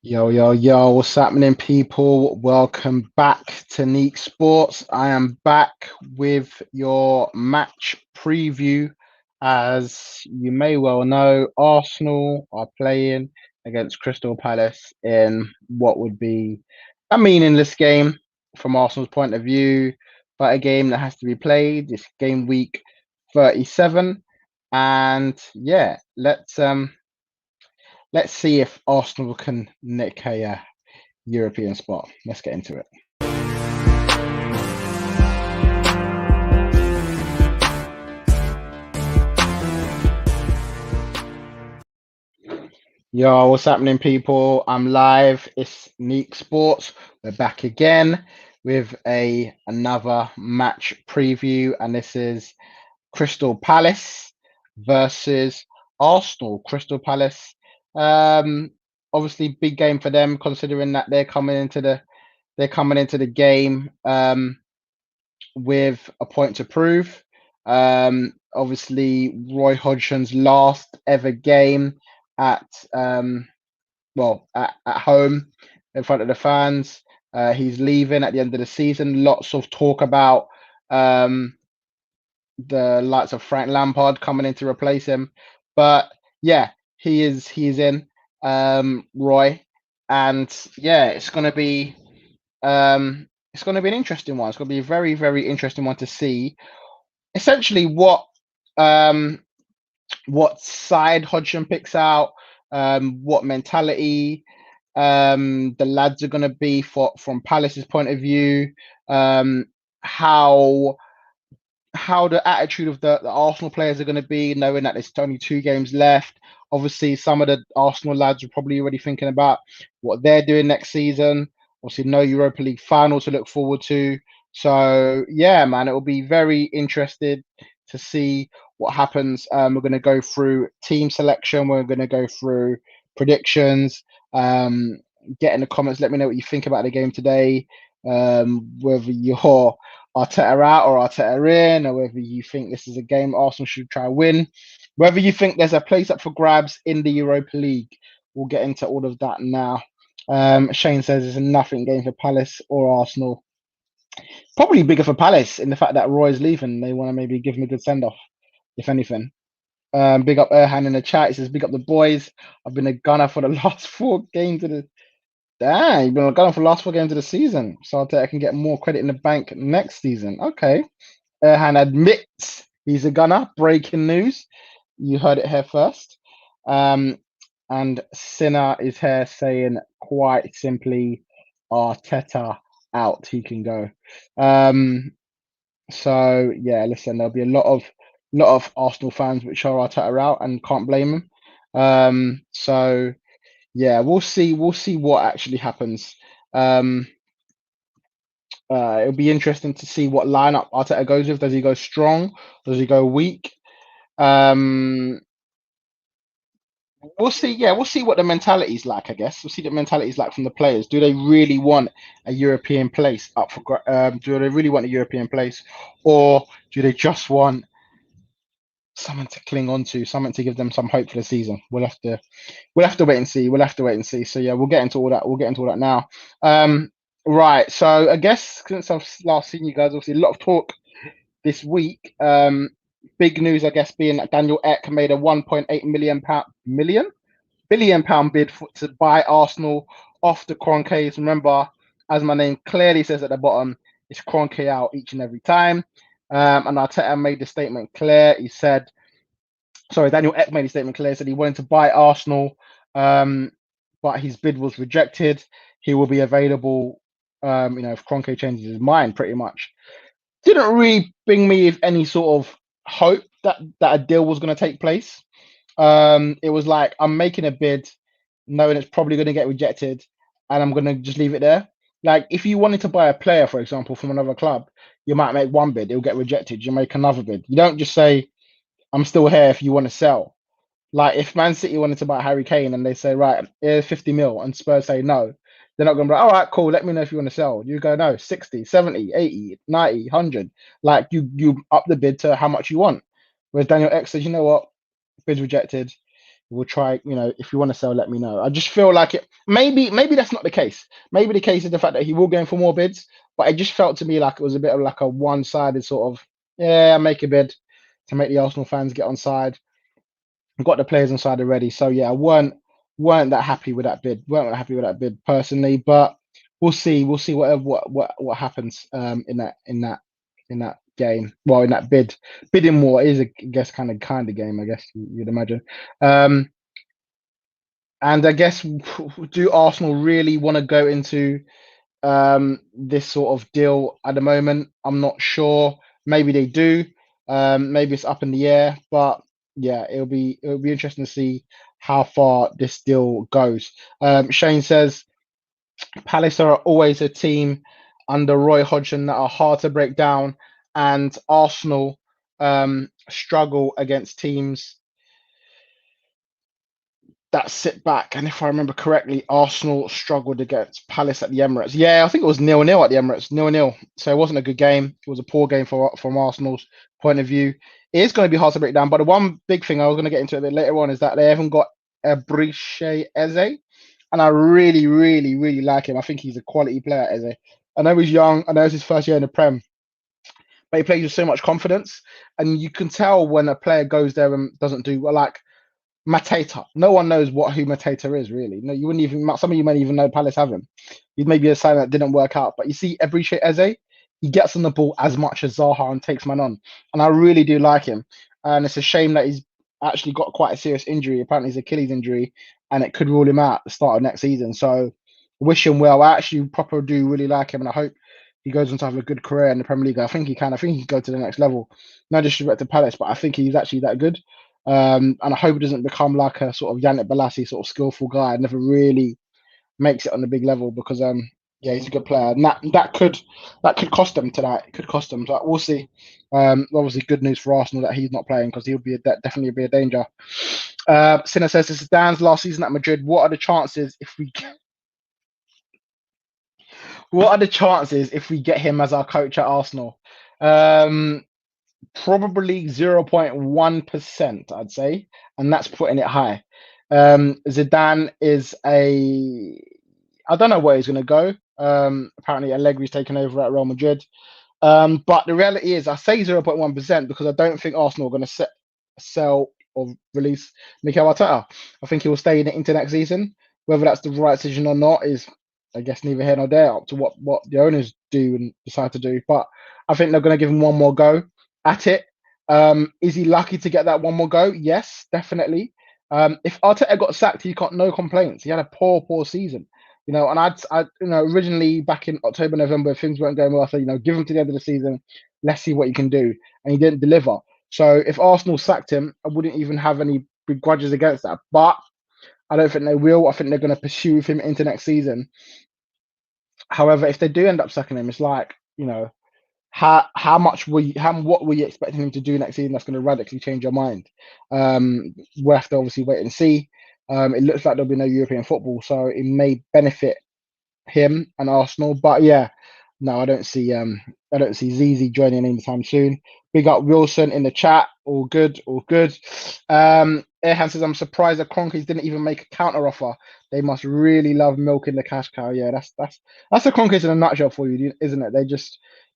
Yo, yo, yo, what's happening, people? Welcome back to Neeks Sports. I am back with your match preview. As you may well know, Arsenal are playing against Crystal Palace in what would be a meaningless game from Arsenal's point of view, but a game that has to be played. It's game week 37. And yeah, let's see if Arsenal can nick a European spot. Let's get into it. Yo, what's happening, people? I'm live. It's Neek Sports. We're back again with another match preview, and this is Crystal Palace versus Arsenal. Crystal Palace, um, obviously big game for them, considering that they're coming into the game with a point to prove. Obviously, Roy Hodgson's last ever game at at home in front of the fans. He's leaving at the end of the season. Lots of talk about um, the likes of Frank Lampard coming in to replace him, but yeah, he is in Roy, and yeah, it's gonna be an interesting one. It's gonna be a very, very interesting one to see essentially um what side Hodgson picks out, what mentality the lads are gonna be from Palace's point of view, how the attitude of the Arsenal players are going to be, knowing that there's only 2 games left. Obviously, some of the Arsenal lads are probably already thinking about what they're doing next season. Obviously, no Europa League final to look forward to. So, yeah, man, it will be very interested to see what happens. We're going to go through team selection. We're going to go through predictions. Get in the comments. Let me know what you think about the game today. Whether you're Arteta out or Arteta in, or whether you think this is a game Arsenal should try to win, whether you think there's a place up for grabs in the Europa League. We'll get into all of that now. Shane says it's a nothing game for Palace or Arsenal. Probably bigger for Palace in the fact that Roy's leaving. They want to maybe give him a good send off, if anything. Big up Erhan in the chat. He says, big up the boys. I've been a gunner for the last 4 games of the. Damn, you've been a gunner for the last 4 games of the season. So I can get more credit in the bank next season. Okay. Erhan admits he's a gunner. Breaking news. You heard it here first. And Sinner is here saying quite simply, Arteta out. He can go. So yeah, listen, there'll be a lot of Arsenal fans which are Arteta out and can't blame them. So yeah, we'll see what actually happens. Um, It'll be interesting to see what lineup Arteta goes with. Does he go strong? Does he go weak? Um, we'll see. Yeah, we'll see what the mentality's like. I guess we'll see the mentality's like from the players. Do they really want a European place up for? Do they really want a European place, or do they just want something to cling on to, something to give them some hope for the season? We'll have to wait and see. We'll have to wait and see. So yeah, we'll get into all that. We'll get into all that now. Right. So I guess since I've last seen you guys, obviously a lot of talk this week. Big news, I guess, being that Daniel Ek made a 1.8 billion pound bid to buy Arsenal off the Kroenkes. Remember, as my name clearly says at the bottom, it's Kroenke out each and every time. And Arteta made the statement clear. He said, sorry, Daniel Ek made the statement clear. Said he wanted to buy Arsenal, but his bid was rejected. He will be available, if Kroenke changes his mind, pretty much. Didn't really bring me with any sort of hope that a deal was going to take place. It was like I'm making a bid, knowing it's probably going to get rejected, and I'm going to just leave it there. Like if you wanted to buy a player, for example, from another club, you might make one bid, it'll get rejected. You make another bid. You don't just say, "I'm still here if you want to sell." Like if Man City wanted to buy Harry Kane and they say, "Right, here's 50 mil," and Spurs say no, they're not going to be like, "All right, cool. Let me know if you want to sell." You go, "No, 60, 70, 80, 90, 100." Like you up the bid to how much you want. Whereas Daniel X says, "You know what? Bid's rejected. We'll try. If you want to sell, let me know. I just feel like it. Maybe that's not the case. Maybe the case is the fact that he will go in for more bids. But it just felt to me like it was a bit of like a one-sided sort of, yeah, make a bid to make the Arsenal fans get on side. We've got the players on side already. So yeah, I weren't that happy with that bid. Weren't that happy with that bid personally. But we'll see. We'll see what happens in that game. Well, in that bidding war is, I guess, kind of game. I guess you'd imagine. And I guess, do Arsenal really want to go into this sort of deal at the moment? I'm not sure. Maybe they do. Maybe it's up in the air. But yeah, it'll be interesting to see how far this deal goes. Shane says Palace are always a team under Roy Hodgson that are hard to break down, and Arsenal struggle against teams that sit back. And if I remember correctly, Arsenal struggled against Palace at the Emirates. Yeah, I think it was 0-0 at the Emirates, 0-0. So it wasn't a good game. It was a poor game from Arsenal's point of view. It is going to be hard to break down. But the one big thing I was going to get into a bit later on is that they haven't got Ebriche Eze. And I really, really, really like him. I think he's a quality player, Eze. I know he's young. I know it's his first year in the Prem, but he plays with so much confidence. And you can tell when a player goes there and doesn't do well. Like Mateta. No one knows who Mateta is, really. No, you wouldn't even. Some of you might even know Palace have him. He's maybe a sign that didn't work out. But you see, Ebriche Eze, he gets on the ball as much as Zaha and takes man on, and I really do like him. And it's a shame that he's actually got quite a serious injury. Apparently, it's Achilles injury, and it could rule him out at the start of next season. So, wish him well. I actually proper do really like him, and I hope he goes on to have a good career in the Premier League. I think he can. I think he can go to the next level. No disrespect to Palace, but I think he's actually that good. And I hope it doesn't become like a sort of Yannick Bolasie sort of skillful guy and never really makes it on the big level, because yeah, he's a good player. And that could cost them tonight. It could cost them. So we'll see. Obviously good news for Arsenal that he's not playing, because he'll definitely be a danger. Sinner says, this is Dan's last season at Madrid. What are the chances if we get him as our coach at Arsenal? Probably 0.1%, I'd say, and that's putting it high. Zidane is I don't know where he's going to go. Apparently, Allegri's taken over at Real Madrid. But the reality is, I say 0.1% because I don't think Arsenal are going to sell or release Mikel Arteta. I think he will stay in it into next season. Whether that's the right decision or not is, I guess, neither here nor there, up to what the owners do and decide to do. But I think they're going to give him one more go at it. Is he lucky to get that one more go? Yes, definitely. If Arteta got sacked, he got no complaints. He had a poor season. And originally back in October, November, if things weren't going well, I said, give him to the end of the season. Let's see what you can do. And he didn't deliver. So if Arsenal sacked him, I wouldn't even have any begrudges against that. But I don't think they will. I think they're going to pursue him into next season. However, if they do end up sacking him, it's like, what were you expecting him to do next season that's going to radically change your mind? We'll have to obviously wait and see. It looks like there'll be no European football, so it may benefit him and Arsenal. But yeah, no, I don't see ZZ joining anytime soon. Big up Wilson in the chat. All good, all good. Erhan says, I'm surprised the Kroenkes didn't even make a counter offer. They must really love milking the cash cow. Yeah, that's the Kroenkes in a nutshell for you, isn't it?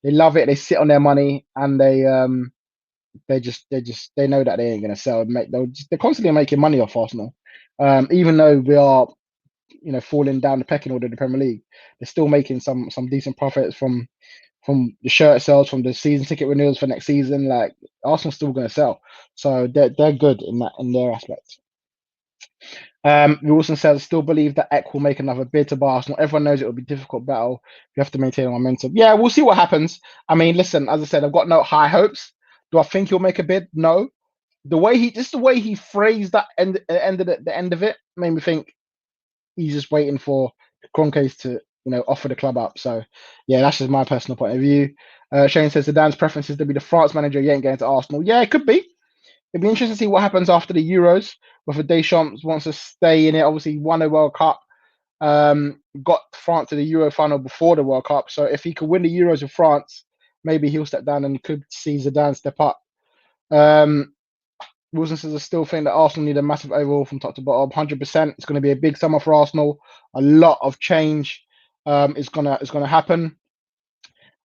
They love it. They sit on their money, and they know that they ain't gonna sell. They're constantly making money off Arsenal, even though we are falling down the pecking order of the Premier League. They're still making some decent profits from the shirt sales, from the season ticket renewals for next season. Like, Arsenal's still going to sell, so they're good in their aspect. Wilson says, still believe that Eck will make another bid to buy Arsenal. Everyone knows it will be a difficult battle. You have to maintain momentum. Yeah, we'll see what happens. I mean, listen, as I said, I've got no high hopes. Do I think he'll make a bid? No. The way he phrased that the end of it made me think he's just waiting for Kroenkes to offer the club up. So yeah, that's just my personal point of view. Shane says Zidane's preference is to be the France manager. He ain't going to Arsenal. Yeah, it could be. It'd be interesting to see what happens after the Euros. Whether Deschamps wants to stay in it. Obviously, won a World Cup. Got France to the Euro final before the World Cup. So if he could win the Euros with France, maybe he'll step down and could see Zidane step up. Wilson says I still think that Arsenal need a massive overhaul from top to bottom. 100%. It's going to be a big summer for Arsenal. A lot of change is gonna happen.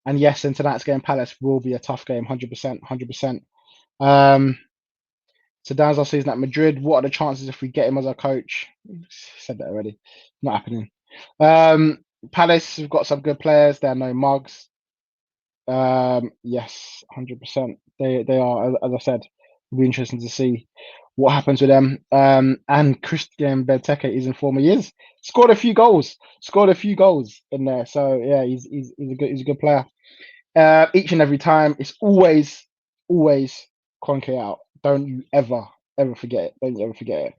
And yes, in tonight's game, Palace will be a tough game. 100%. 100%. So Dan's our season at Madrid. What are the chances if we get him as our coach? Said that already. Not happening. Palace, we've got some good players. There are no mugs. Yes, 100%. They are, as I said, it'll be interesting to see what happens with them. And Christian Benteke is in form. He is scored a few goals. Scored a few goals in there. So yeah, he's a good player. Each and every time, it's always Conke out. Don't you ever forget it. Don't you ever forget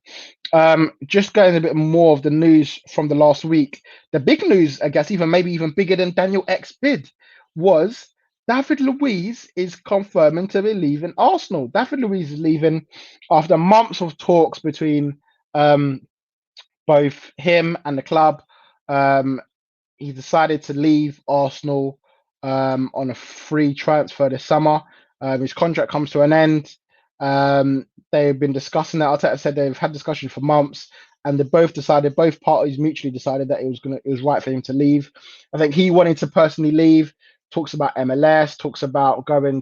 it. Just going a bit more of the news from the last week. The big news, I guess, maybe even bigger than Daniel X bid, was David Luiz is confirming to be leaving Arsenal. David Luiz is leaving after months of talks between both him and the club. He decided to leave Arsenal on a free transfer this summer. His contract comes to an end. They've been discussing that. Arteta said they've had discussions for months, and both parties mutually decided that it was right for him to leave. I think he wanted to personally leave. Talks about MLS, talks about going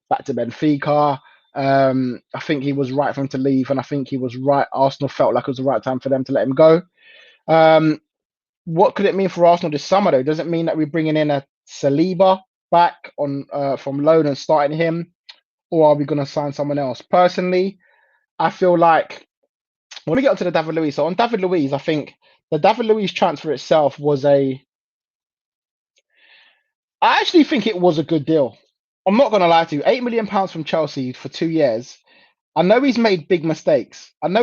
back to Benfica. I think he was right for him to leave, and I think he was right. Arsenal felt like it was the right time for them to let him go. What could it mean for Arsenal this summer, though? Does it mean that we're bringing in a Saliba back on from loan and starting him, or are we going to sign someone else? Personally, I feel like when we get onto the David Luiz, so on David Luiz, I think the David Luiz transfer itself I actually think it was a good deal. I'm not going to lie to you. £8 million from Chelsea for 2 years. I know he's made big mistakes. And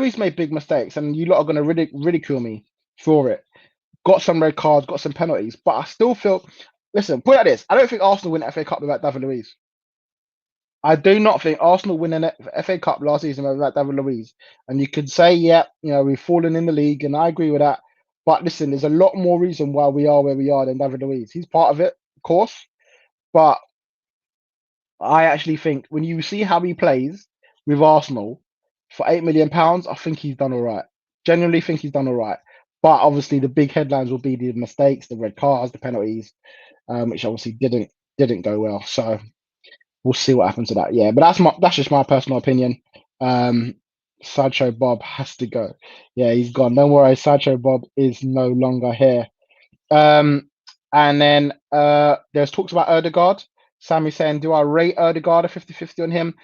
you lot are going to ridicule me for it. Got some red cards, got some penalties, but I still feel. Listen, put it like this: I don't think Arsenal win the FA Cup without David Luiz. I do not think Arsenal win an FA Cup last season without David Luiz. And you could say, yeah, we've fallen in the league, and I agree with that. But listen, there's a lot more reason why we are where we are than David Luiz. He's part of it, of course, but I actually think when you see how he plays with Arsenal for £8 million, I think he's done all right. Genuinely think he's done all right. But obviously, the big headlines will be the mistakes, the red cards, the penalties, which obviously didn't go well. So we'll see what happens to that. Yeah, but that's just my personal opinion. Sideshow Bob has to go. Yeah, he's gone. Don't worry, Sideshow Bob is no longer here. And then there's talks about Erdegaard. Sammy saying, do I rate Erdegaard a 50-50 on him?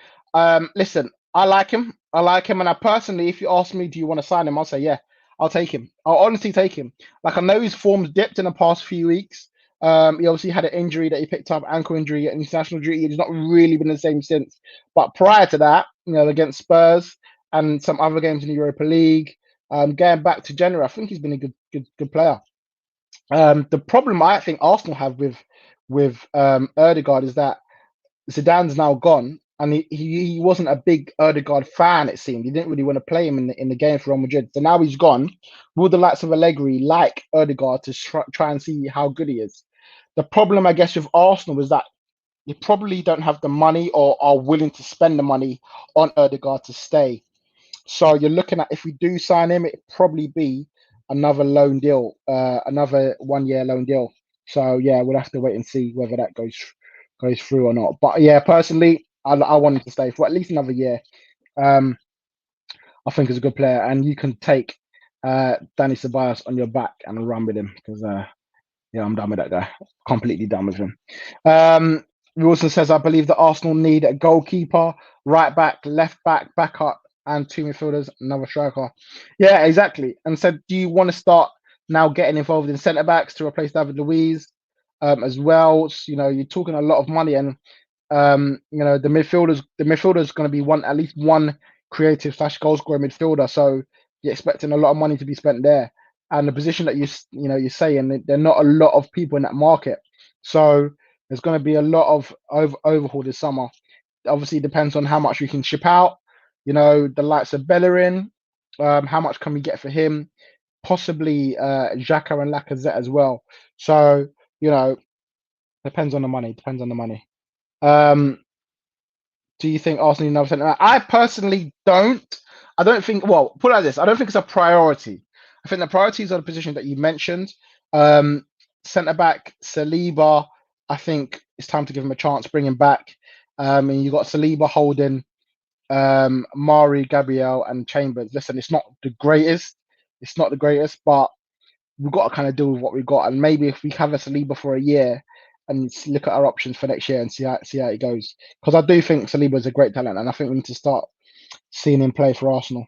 Listen, I like him. And I personally, if you ask me, do you want to sign him? I'll say, yeah, I'll take him. I'll honestly take him. Like, I know his form's dipped in the past few weeks. He obviously had an injury that he picked up, ankle injury, international duty. He's not really been the same since. But prior to that, against Spurs and some other games in the Europa League, going back to January, I think he's been a good player. The problem I think Arsenal have with Erdegaard is that Zidane's now gone, and he wasn't a big Erdegaard fan. It seemed he didn't really want to play him in the game for Real Madrid. So now he's gone. Will the likes of Allegri like Erdegaard to try and see how good he is? The problem, I guess, with Arsenal is that you probably don't have the money or are willing to spend the money on Erdegaard to stay. So you're looking at, if we do sign him, it'd probably be another loan deal, another 1 year loan deal. So yeah, we'll have to wait and see whether that goes through or not. But yeah, personally, I want him to stay for at least another year. I think he's a good player, and you can take Danny Ceballos on your back and run with him because yeah, I'm done with that guy. Completely done with him. Wilson says, I believe that Arsenal need a goalkeeper, right back, left back, backup, and 2 midfielders, another striker. Yeah, exactly. And said, do you want to start now getting involved in centre backs to replace David Luiz as well? So, you're talking a lot of money, and the midfielder's going to be at least one creative / goal scorer midfielder. So you're expecting a lot of money to be spent there. And the position that you're saying, there are not a lot of people in that market. So there's going to be a lot of overhaul this summer. Obviously, it depends on how much we can ship out. The likes of Bellerin, how much can we get for him? Possibly Xhaka and Lacazette as well. So, depends on the money. Do you think Arsenal need another centre back? I personally don't. I don't think. Well, put it like this: I don't think it's a priority. I think the priorities are the position that you mentioned. Centre back Saliba. I think it's time to give him a chance, bring him back. And you got Saliba holding Mari, Gabriel, and Chambers. Listen, it's not the greatest. It's not the greatest, but we've got to kind of deal with what we've got. And maybe if we have a Saliba for a year and look at our options for next year and see how it goes. Because I do think Saliba is a great talent, and I think we need to start seeing him play for Arsenal.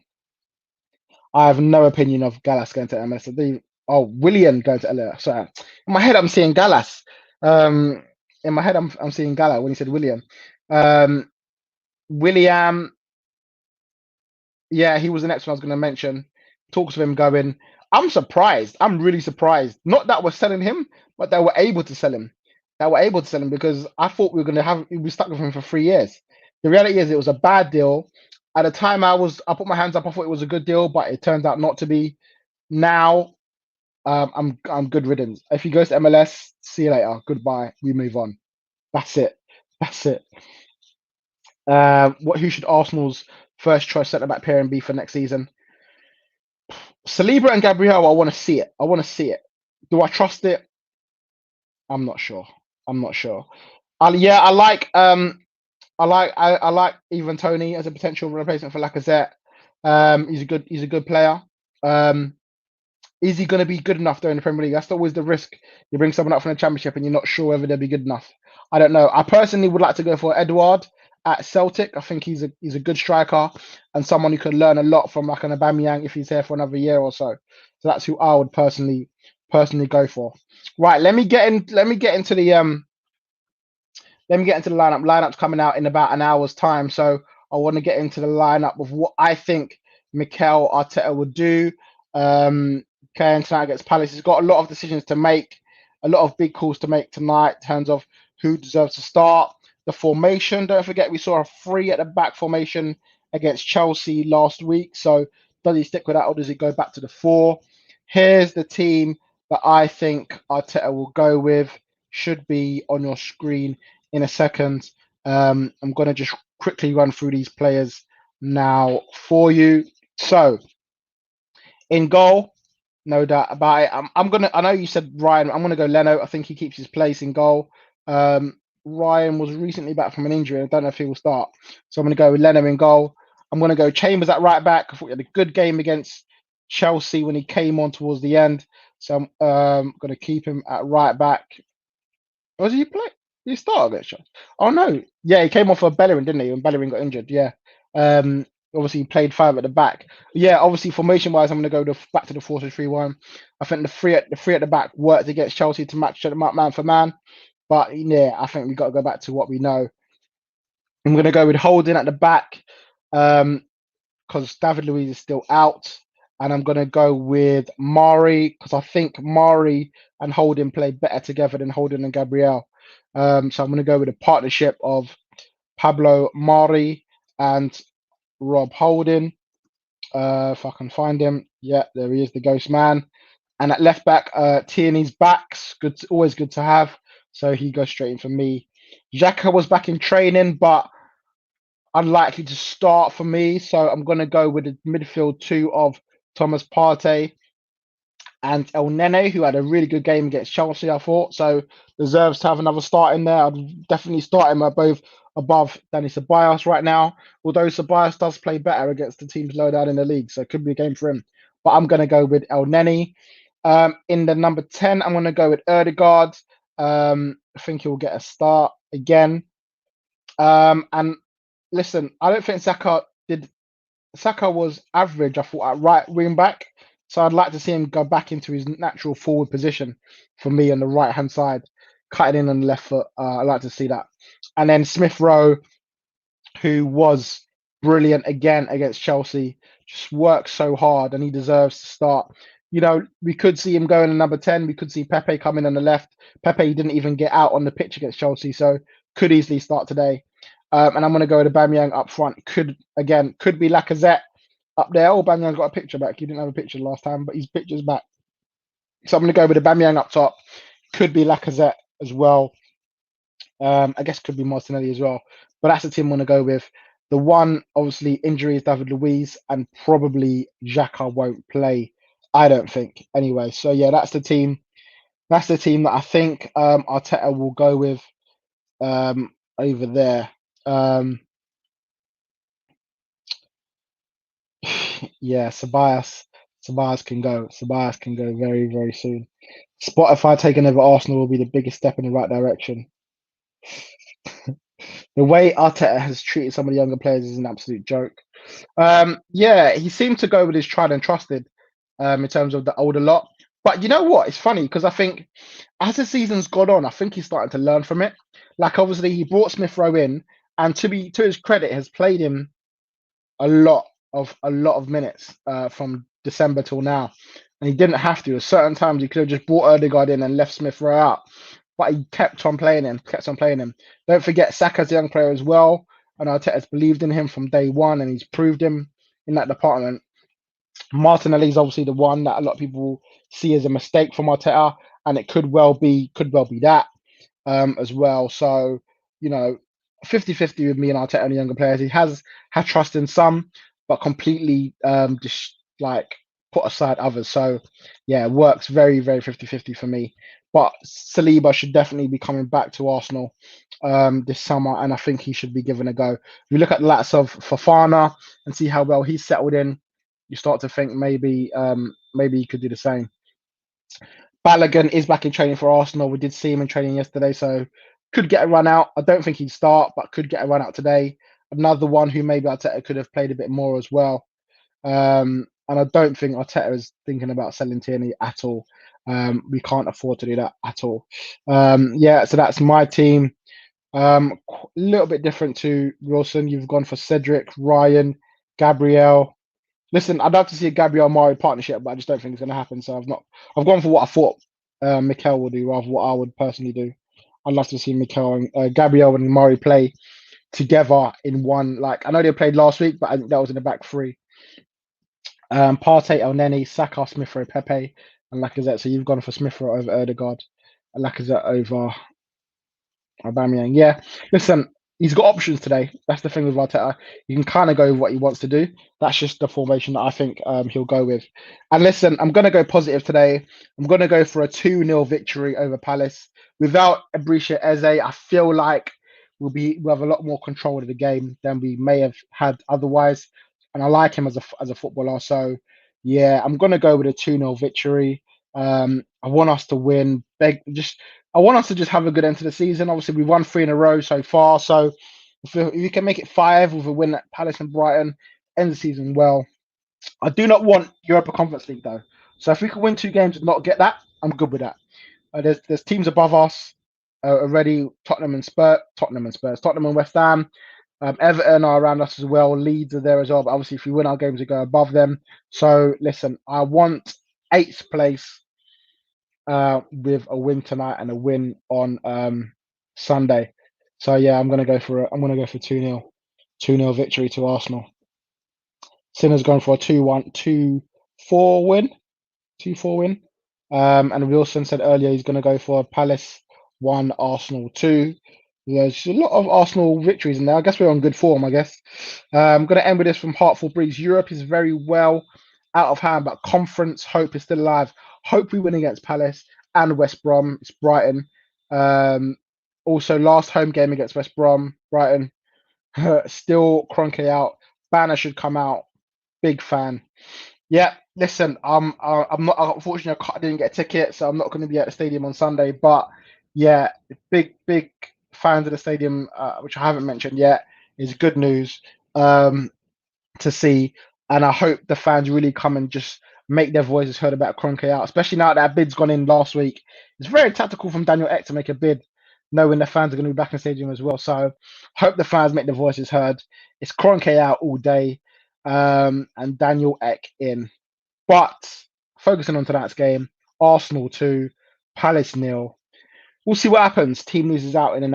I have no opinion of Gallas going to MLS. Oh, Willian going to MLS. Sorry, in my head I'm seeing Gallas. Um, in my head I'm seeing Gala when he said William. Um, William, yeah, he was the next one I was going to mention. Talks of him going. I'm surprised. I'm really surprised. Not that we're selling him, but that we're able to sell him. That we're able to sell him because I thought we were going to have we stuck with him for 3 years. The reality is it was a bad deal. At the time, I put my hands up. I thought it was a good deal, but it turns out not to be. Now, I'm good riddance. If he goes to MLS, see you later. Goodbye. We move on. That's it. That's it. Who should Arsenal's first choice centre back pairing be for next season? Saliba and Gabriel. I want to see it. I want to see it. Do I trust it? I'm not sure. I'm not sure. Yeah, I like even Tony as a potential replacement for Lacazette. He's a good player. Um, is he going to be good enough though in the Premier League? That's always the risk. You bring someone up from the Championship and you're not sure whether they'll be good enough. I don't know. I personally would like to go for Edouard at Celtic. I think he's a good striker and someone who could learn a lot from like an Aubameyang if he's here for another year or so. So that's who I would personally go for. Right, let me get into the lineup. Lineup's coming out in about an hour's time, so I want to get into the lineup of what I think Mikel Arteta would do. Playing tonight against Palace, he's got a lot of decisions to make, a lot of big calls to make tonight in terms of who deserves to start. The formation, don't forget, we saw a three at the back formation against Chelsea last week. So does he stick with that or does he go back to the four? Here's the team that I think Arteta will go with. Should be on your screen in a second. I'm going to just quickly run through these players now for you. So, in goal, no doubt about it. I know you said Ryan. I'm gonna go Leno. I think he keeps his place in goal. Ryan was recently back from an injury. I don't know if he will start. So I'm gonna go with Leno in goal. I'm gonna go Chambers at right back. I thought he had a good game against Chelsea when he came on towards the end. So I'm gonna keep him at right back. Was he play? Did he start against Chelsea? Oh no. Yeah, he came off for Bellerin, didn't he? When Bellerin got injured. Yeah. Obviously he played five at the back. Yeah, obviously formation wise, I'm going to go back to the 4-2-3-1. I think the three at the back worked against Chelsea to match them up man for man. But yeah, I think we got to go back to what we know. I'm going to go with Holding at the back because David Luiz is still out. And I'm going to go with Mari because I think Mari and Holding play better together than Holding and Gabriel. So I'm going to go with a partnership of Pablo Mari and Rob Holding. If I can find him, yeah, there he is, the ghost man. And at left back, Tierney's back's good, always good to have. So he goes straight in for me. Xhaka was back in training, but unlikely to start for me. So I'm going to go with the midfield two of Thomas Partey and El Nene, who had a really good game against Chelsea, I thought. So deserves to have another start in there. I'd definitely start him at both above Danny Ceballos right now. Although Ceballos does play better against the teams low down in the league, so it could be a game for him. But I'm going to go with El Nene. In the number 10, I'm going to go with Erdegaard. I think he'll get a start again. And listen, I don't think Saka did. Saka was average, I thought, at right wing back. So I'd like to see him go back into his natural forward position for me on the right hand side, cutting in on the left foot. I'd like to see that. And then Smith-Rowe, who was brilliant again against Chelsea, just worked so hard and he deserves to start. You know, we could see him going to number 10. We could see Pepe come in on the left. Pepe didn't even get out on the pitch against Chelsea, so could easily start today. And I'm going to go with Aubameyang up front. Could be Lacazette up there. Oh, Aubameyang's got a picture back. He didn't have a picture last time, but his picture's back. So I'm going to go with Aubameyang up top. Could be Lacazette as well. I guess could be Martinelli as well. but that's the team I'm going to go with. The one, obviously, injury is David Luiz, and probably Xhaka won't play. I don't think anyway. So yeah, that's the team. That's the team that I think Arteta will go with over there. Um, yeah, Ceballos can go. Ceballos can go very, very soon. Spotify taking over Arsenal will be the biggest step in the right direction. The way Arteta has treated some of the younger players is an absolute joke. Yeah, he seemed to go with his tried and trusted in terms of the older lot. But you know what? It's funny because I think as the season's gone on, I think he's starting to learn from it. Like obviously he brought Smith-Rowe in, and to his credit, has played him a lot of minutes from December till now, and he didn't have to. At certain times, he could have just brought Odegaard in and left Smith-Rowe out, but he kept on playing him, kept on playing him. Don't forget Saka's a young player as well, and Arteta's believed in him from day one, and he's proved him in that department. Martinelli is obviously the one that a lot of people see as a mistake from Arteta, and it could well be that as well. So, you know, 50-50 with me and Arteta and the younger players. He has had trust in some, but completely just like put aside others. So, yeah, it works very, very 50-50 for me. But Saliba should definitely be coming back to Arsenal this summer, and I think he should be given a go. If you look at the likes of Fofana and see how well he's settled in, you start to think maybe he could do the same. Balogun is back in training for Arsenal. We did see him in training yesterday, so could get a run out. I don't think he'd start, but could get a run out today. Another one who maybe Arteta could have played a bit more as well. And I don't think Arteta is thinking about selling Tierney at all. We can't afford to do that at all. Yeah, so that's my team. A little bit different to Wilson. You've gone for Cedric, Ryan, Gabriel. Listen, I'd love to see a Gabriel Murray partnership, but I just don't think it's going to happen. So I've gone for what I thought Mikel will do rather than what I would personally do. I'd love to see Mikel and Gabriel and Murray play together in one. Like I know they played last week, but I think that was in the back three. Partey, El Neni, Saka, Smith-Rowe, Pepe, and Lacazette. So you've gone for Smith-Rowe over Odegaard, and Lacazette over Aubameyang. Yeah, listen, he's got options today. That's the thing with Arteta. You can kind of go with what he wants to do. That's just the formation that I think he'll go with. And listen, I'm going to go positive today. I'm going to go for a 2-0 victory over Palace. Without Abrisha Eze, I feel like we'll have a lot more control of the game than we may have had otherwise. And I like him as a footballer. So yeah, I'm going to go with a 2-0 victory. I want us to win. I want us to just have a good end to the season. Obviously, we've won 3 in a row so far. So if we can make it 5 with a win at Palace and Brighton, end the season well. I do not want Europa Conference League though. So if we can win 2 games and not get that, I'm good with that. There's teams above us already. Tottenham and West Ham. Everton are around us as well. Leeds are there as well. But obviously, if we win our games, we go above them. So listen, I want 8th place with a win tonight and a win on Sunday. So yeah, I'm gonna go for 2-0 victory to Arsenal. Sinner's going for a 2-1, 2-4 win, 2-4 win. And Wilson said earlier he's gonna go for a Palace 1, Arsenal 2. There's a lot of Arsenal victories in there. I guess we're on good form. I guess. I'm gonna end with this from Hartford Breeze. Europe is very well out of hand, but conference hope is still alive. Hope we win against Palace and West Brom. It's Brighton. Also, last home game against West Brom, Brighton. Still Kroenke out. Banner should come out. Big fan. Yeah, listen, I'm not. Unfortunately, I didn't get a ticket, so I'm not going to be at the stadium on Sunday. But yeah, big fans of the stadium, which I haven't mentioned yet, is good news. To see, and I hope the fans really come and just make their voices heard about Kroenke out, especially now that bid's gone in last week. It's very tactical from Daniel Ek to make a bid, knowing the fans are going to be back in the stadium as well. So hope the fans make their voices heard. It's Kroenke out all day, and Daniel Ek in. But focusing on tonight's game, Arsenal 2, Palace 0. We'll see what happens. Team loses out in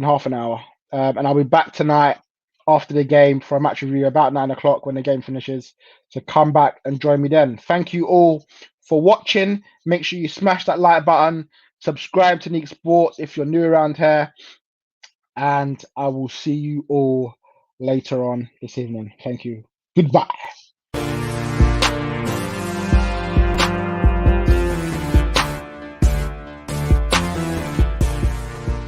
half an hour. And I'll be back tonight after the game for a match review about 9 o'clock when the game finishes. So come back and join me then. Thank you all for watching. Make sure you smash that like button. Subscribe to Neeks Sports if you're new around here. and I will see you all later on this evening. Thank you. Goodbye.